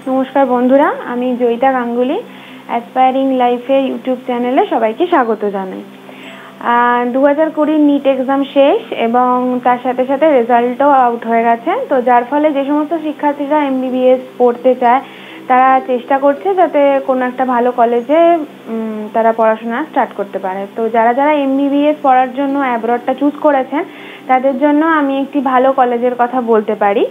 নমস্কার বন্ধুরা, আমি জয়িতা গাঙ্গুলি অ্যাসপায়ারিং লাইফের ইউটিউব চ্যানেলে সবাইকে স্বাগত জানাই। 2020 নিট এক্সাম শেষ এবং তার সাথে সাথে রেজাল্টও আউট হয়ে গেছে। তো যার ফলে যে সমস্ত শিক্ষার্থীরা এমবিবিএস পড়তে চায় তারা চেষ্টা করছে যাতে কোনো একটা ভালো কলেজে তারা পড়াশোনা স্টার্ট করতে পারে। তো যারা যারা এমবিবিএস পড়ার জন্য অ্যাব্রডটা চুজ করেছেন তাদের জন্য আমি একটি ভালো কলেজের কথা বলতে পারি,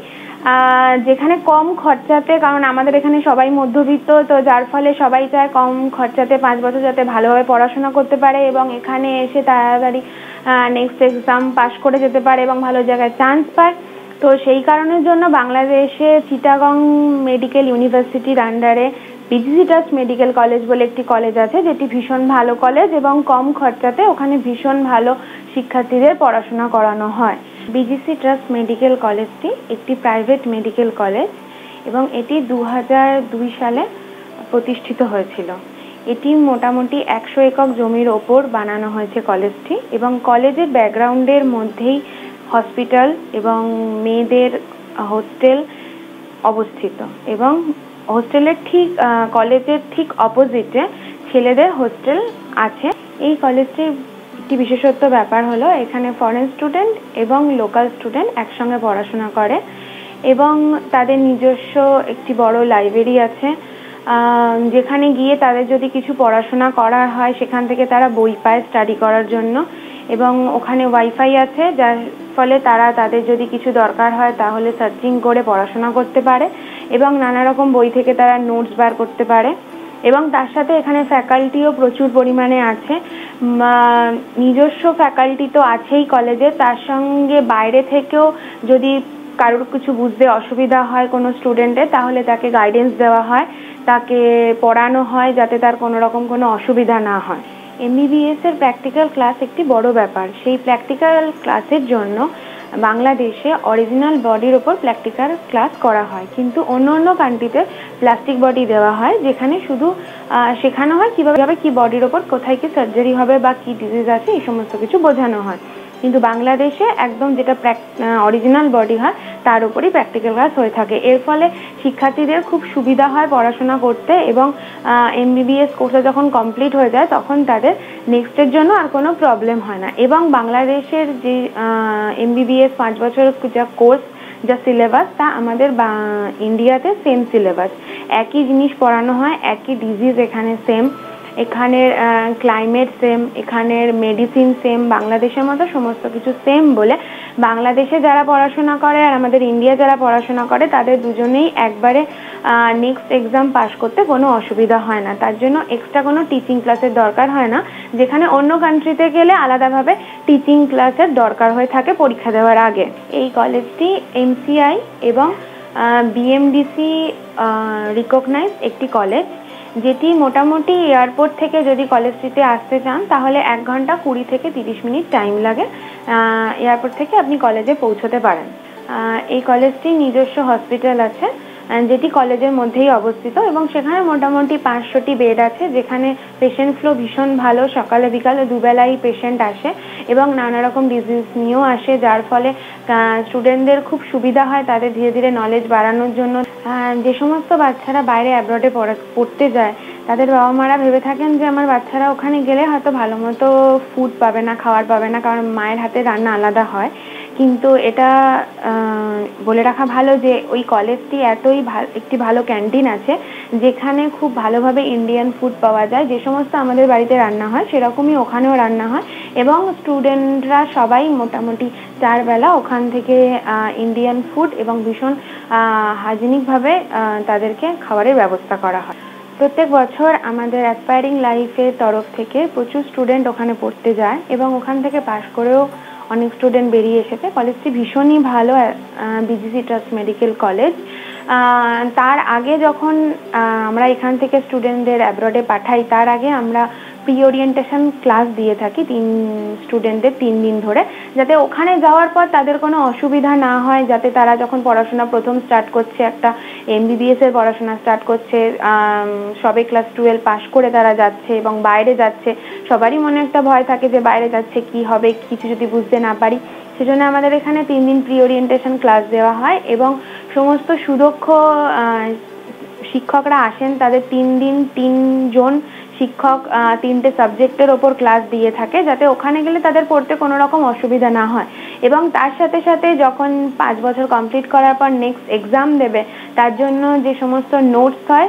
যেখানে কম খরচাতে, কারণ আমাদের এখানে সবাই মধ্যবিত্ত, তো যার ফলে সবাই চায় কম খরচাতে 5 বছর যাতে ভালোভাবে পড়াশোনা করতে পারে এবং এখানে এসে তাড়াতাড়ি নেক্সট এক্সাম পাস করে যেতে পারে এবং ভালো জায়গায় চান্স পায়। তো সেই কারণের জন্য বাংলাদেশে চিটাগং মেডিকেল ইউনিভার্সিটির আন্ডারে বিজিসি ট্রাস্ট মেডিকেল কলেজ বলে একটি কলেজ আছে, যেটি ভীষণ ভালো কলেজ এবং কম খরচাতে ওখানে ভীষণ ভালো শিক্ষার্থীদের পড়াশোনা করানো হয়। বিজিসি ট্রাস্ট মেডিকেল কলেজটি একটি প্রাইভেট মেডিকেল কলেজ এবং এটি 2002 সালে প্রতিষ্ঠিত হয়েছিল। এটি মোটামুটি 100 একর জমির ওপর বানানো হয়েছে কলেজটি এবং কলেজের ব্যাকগ্রাউন্ডের মধ্যেই হসপিটাল এবং মেয়েদের হোস্টেল অবস্থিত এবং হোস্টেলের ঠিক কলেজের ঠিক অপোজিটে ছেলেদের হোস্টেল আছে। এই কলেজটির একটি বিশেষত্ব ব্যাপার হলো এখানে ফরেন স্টুডেন্ট এবং লোকাল স্টুডেন্ট একসঙ্গে পড়াশোনা করে এবং তাদের নিজস্ব একটি বড় লাইব্রেরি আছে, যেখানে গিয়ে তাদের যদি কিছু পড়াশোনা করার হয় সেখান থেকে তারা বই পায় স্টাডি করার জন্য এবং ওখানে ওয়াইফাই আছে, যার ফলে তারা তাদের যদি কিছু দরকার হয় তাহলে সার্চিং করে পড়াশোনা করতে পারে এবং নানা রকম বই থেকে তারা নোটস বার করতে পারে এবং তার সাথে এখানে ফ্যাকাল্টিও প্রচুর পরিমাণে আছে। নিজস্ব ফ্যাকাল্টি তো আছেই কলেজে, তার সঙ্গে বাইরে থেকেও যদি কারোর কিছু বুঝতে অসুবিধা হয় কোনো স্টুডেন্টের তাহলে তাকে গাইডেন্স দেওয়া হয়, তাকে পড়ানো হয় যাতে তার কোনো রকম কোনো অসুবিধা না হয়। এমবিবিএস এর প্র্যাকটিক্যাল ক্লাস একটি বড় ব্যাপার। সেই প্র্যাকটিক্যাল ক্লাসের জন্য বাংলাদেশে অরিজিনাল বডির ওপর প্র্যাকটিক্যাল ক্লাস করা হয়, কিন্তু অন্য অন্য কান্ট্রিতে প্লাস্টিক বডি দেওয়া হয়, যেখানে শুধু শেখানো হয় কীভাবে কি বডির ওপর কোথায় কি সার্জারি হবে বা কি ডিজিজ আছে এই সমস্ত কিছু বোঝানো হয়। কিন্তু বাংলাদেশে একদম যেটা অরিজিনাল বডি হয় তার উপরই প্র্যাকটিক্যাল ক্লাস হয়ে থাকে। এর ফলে শিক্ষার্থীদের খুব সুবিধা হয় পড়াশোনা করতে এবং এমবিবিএস কোর্সে যখন কমপ্লিট হয়ে যায় তখন তাদের নেক্সটের জন্য আর কোনো প্রবলেম হয় না। এবং বাংলাদেশের যে এমবিবিএস 5 বছর যা কোর্স, যা সিলেবাস, তা আমাদের ইন্ডিয়াতে সেম সিলেবাস, একই জিনিস পড়ানো হয়, একই ডিজিজ এখানে সেম, এখানের ক্লাইমেট সেম, এখানের মেডিসিন সেম, বাংলাদেশের মতো সমস্ত কিছু সেম বলে বাংলাদেশে যারা পড়াশোনা করে আর আমাদের ইন্ডিয়া যারা পড়াশোনা করে তাদের দুজনেই একবারে নেক্সট এক্সাম পাস করতে কোনো অসুবিধা হয় না। তার জন্য এক্সট্রা কোনো টিচিং ক্লাসের দরকার হয় না, যেখানে অন্য কান্ট্রিতে গেলে আলাদাভাবে টিচিং ক্লাসের দরকার হয়ে থাকে পরীক্ষা দেওয়ার আগে। এই কলেজটি এমসিআই এবং বিএমডিসি রিকগনাইজ একটি কলেজ, যেটি মোটামুটি এয়ারপোর্ট থেকে যদি কলেজটিতে আসতে চান তাহলে 1 ঘন্টা 20 থেকে 30 মিনিট টাইম লাগে। এয়ারপোর্ট থেকে আপনি কলেজে পৌঁছতে পারেন। এই কলেজটির নিজস্ব হসপিটাল আছে, যেটি কলেজের মধ্যেই অবস্থিত এবং সেখানে মোটামুটি 500টি বেড আছে, যেখানে পেশেন্ট ফ্লো ভীষণ ভালো, সকালে বিকালে দুবেলাই পেশেন্ট আসে এবং নানা রকম ডিজিজ নিয়েও আসে, যার ফলে স্টুডেন্টদের খুব সুবিধা হয় তাদের ধীরে ধীরে নলেজ বাড়ানোর জন্য। যে সমস্ত বাচ্চারা বাইরে অ্যাব্রডে পড়তে যায় তাদের বাবা মারা ভেবে থাকেন যে আমার বাচ্চারা ওখানে গেলে হয়তো ভালো মতো ফুড পাবে না, খাবার পাবে না, কারণ মায়ের হাতে রান্না আলাদা হয়। কিন্তু এটা বলে রাখা ভালো যে ওই কলেজটি একটি ভালো ক্যান্টিন আছে, যেখানে খুব ভালোভাবে ইন্ডিয়ান ফুড পাওয়া যায়। যে সমস্ত আমাদের বাড়িতে রান্না হয় সেরকমই ওখানেও রান্না হয় এবং স্টুডেন্টরা সবাই মোটামুটি 4 বেলা ওখান থেকে ইন্ডিয়ান ফুড এবং ভীষণ হাইজিনিকভাবে তাদেরকে খাবারের ব্যবস্থা করা হয়। প্রত্যেক বছর আমাদের অ্যাসপায়ারিং লাইফের তরফ থেকে প্রচুর স্টুডেন্ট ওখানে পড়তে যায় এবং ওখান থেকে পাশ করেও অনেক স্টুডেন্ট বেরিয়ে এসেছে। কলেজটি ভীষণই ভালো, বিজিসি ট্রাস্ট মেডিকেল কলেজ। তার আগে যখন আমরা এখান থেকে স্টুডেন্টদের অ্যাব্রডে পাঠাই তার আগে আমরা প্রি ওরিয়েন্টেশন ক্লাস দিয়ে থাকি স্টুডেন্টদের 3 দিন ধরে, যাতে ওখানে যাওয়ার পর তাদের কোনো অসুবিধা না হয়, যাতে তারা যখন পড়াশোনা প্রথম স্টার্ট করছে, একটা এমবিবিএস এর পড়াশোনা স্টার্ট করছে, সবে ক্লাস 12 পাস করে তারা যাচ্ছে এবং বাইরে যাচ্ছে, সবারই মনে একটা ভয় থাকে যে বাইরে যাচ্ছে কি হবে, কিছু যদি বুঝতে না পারি। সেজন্য আমাদের এখানে 3 দিন প্রি ওরিয়েন্টেশন ক্লাস দেওয়া হয় এবং সমস্ত সুদক্ষ শিক্ষকরা আসেন তাদের 3 দিন 3 জন শিক্ষক 3টে সাবজেক্টের ওপর ক্লাস দিয়ে থাকে, যাতে ওখানে গেলে তাদের পড়তে কোনো রকম অসুবিধা না হয়। এবং তার সাথে সাথে যখন 5 বছর কমপ্লিট করার পর নেক্সট এক্সাম দেবে তার জন্য যে সমস্ত নোটস হয়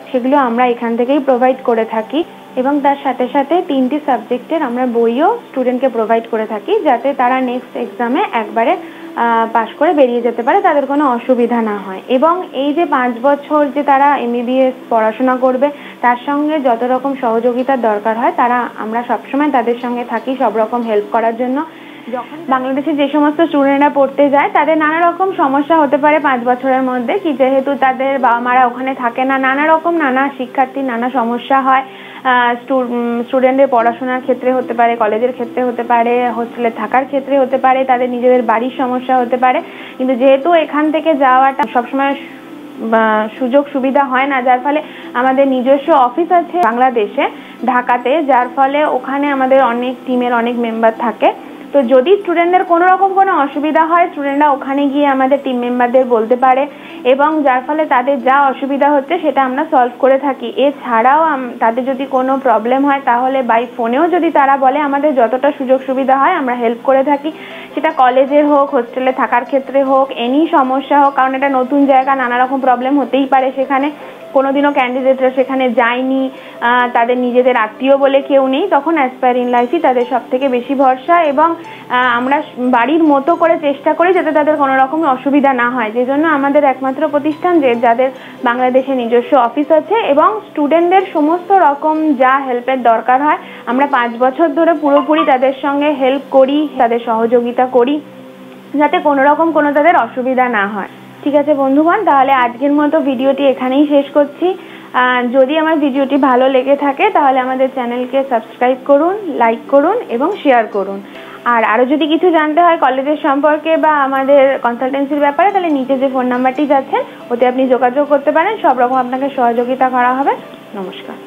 সেগুলো আমরা এখান থেকেই প্রোভাইড করে থাকি। এবং তার সাথে সাথে 3টি সাবজেক্টের আমরা বইও স্টুডেন্টকে প্রোভাইড করে থাকি, যাতে তারা নেক্সট এক্সামে একবারে পাশ করে বেরিয়ে যেতে পারে, তাদের কোনো অসুবিধা না হয়। এবং এই যে 5 বছর যে তারা MBBS পড়াশোনা করবে তার সঙ্গে যত রকম সহযোগিতার দরকার হয় আমরা সবসময় তাদের সঙ্গে থাকি সব রকম হেল্প করার জন্য। যখন বাংলাদেশে যে সমস্ত স্টুডেন্টরা পড়তে যায় তাদের নানা রকম সমস্যা হতে পারে 5 বছরের মধ্যে, কি যেহেতু তাদের বাবা মারা ওখানে থাকে না, নানা শিক্ষার্থীর নানা সমস্যা হয়। স্টুডেন্টের পড়াশোনার ক্ষেত্রে হতে পারে, কলেজের ক্ষেত্রে হতে পারে, হোস্টেলে থাকার ক্ষেত্রে হতে পারে, তাদের নিজেদের বাড়ির সমস্যা হতে পারে। কিন্তু যেহেতু এখান থেকে যাওয়াটা সবসময় সুযোগ সুবিধা হয় না, যার ফলে আমাদের নিজস্ব অফিস আছে বাংলাদেশে, ঢাকাতে, যার ফলে ওখানে আমাদের অনেক টিমের অনেক মেম্বার থাকে। তো যদি স্টুডেন্টদের কোনো রকম কোনো অসুবিধা হয় স্টুডেন্টরা ওখানে গিয়ে আমাদের টিম মেম্বারদের বলতে পারে, এবং যার ফলে তাদের যা অসুবিধা হচ্ছে সেটা আমরা সলভ করে থাকি। এছাড়াও তাদের যদি কোনো প্রবলেম হয় তাহলে বাই ফোনেও যদি তারা বলে আমাদের যতটা সুযোগ সুবিধা হয় আমরা হেল্প করে থাকি, সেটা কলেজের হোক, হোস্টেলে থাকার ক্ষেত্রে হোক, এনি সমস্যা হোক, কারণ এটা নতুন জায়গা, নানা রকম প্রবলেম হতেই পারে। সেখানে কোনোদিনও ক্যান্ডিডেটরা সেখানে যায়নি, তাদের নিজেদের আত্মীয় বলে কেউ নেই, তখন অ্যাসপায়ার ইন লাইফই তাদের সব থেকে বেশি ভরসা। এবং আমরা বাড়ির মতো করে চেষ্টা করি যাতে তাদের কোনো রকম অসুবিধা না হয়, যে জন্য আমাদের একমাত্র প্রতিষ্ঠান যাদের বাংলাদেশে নিজস্ব অফিস আছে। এবং স্টুডেন্টদের সমস্ত রকম যা হেল্পের দরকার হয় আমরা 5 বছর ধরে পুরোপুরি তাদের সঙ্গে হেল্প করি, তাদের সহযোগিতা করি, যাতে কোনো রকম কোনো তাদের অসুবিধা না হয়। ঠিক আছে বন্ধুগণ, তাহলে আজকের মতো ভিডিওটি এখানেই শেষ করছি। যদি আমার ভিডিওটি ভালো লেগে থাকে তাহলে আমাদের চ্যানেলকে সাবস্ক্রাইব করুন, লাইক করুন এবং শেয়ার করুন। আর আরও যদি কিছু জানতে হয় কলেজের সম্পর্কে বা আমাদের কনসালটেন্সির ব্যাপারে, তাহলে নিচে যে ফোন নাম্বারটি যাচ্ছে ওতে আপনি যোগাযোগ করতে পারেন, সব রকম আপনাকে সহযোগিতা করা হবে। নমস্কার।